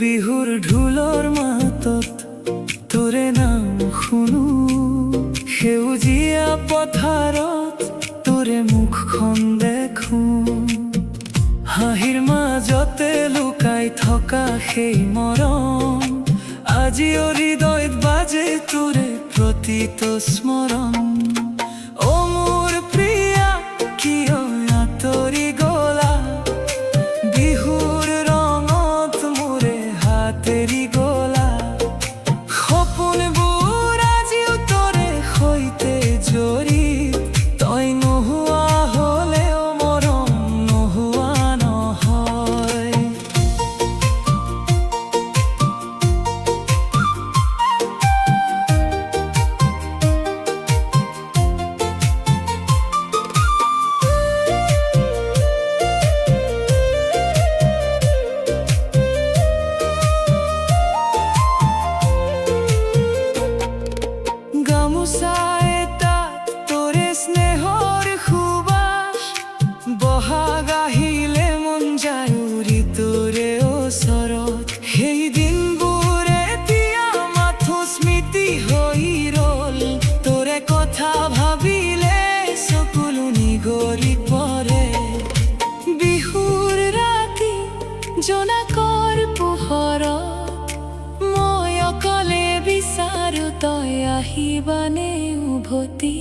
বিহুৰ ঢোলৰ মাতত তোৰে নাম শুনো, সেউজীয়া পথাৰত তোৰে মুখখন দেখো, হাঁহিৰ মাজতে লুকাই থকা সেই মৰম, আজিও হৃদয়ত বাজে তোৰে প্ৰতিটো স্মৰণ। অ মোৰ প্ৰিয়া, কিয় আঁতৰি গলা, বিহুৰ ৰঙত মোৰে হাতেৰি গলা, সপোনবোৰ আজিও তোৰে সৈতে জড়িত, তই নোহোৱা হলেও মৰম নোহোৱা নহয়। গামোচা এটাত তোৰে স্নেহৰ সুবাস, বহাগ আহিলে মন যায় উৰি তোৰে ওচৰত, সেই দিনবোৰ এতিয়া মাথো স্মৃতি হৈ ৰল, তোৰে কথা ভাবিলে চকুলো নিগৰি পৰে। বিহুৰ ৰাতি জোনাকৰ পোহৰত মই অকলে বিচাৰো তই আহিবানে উভতি।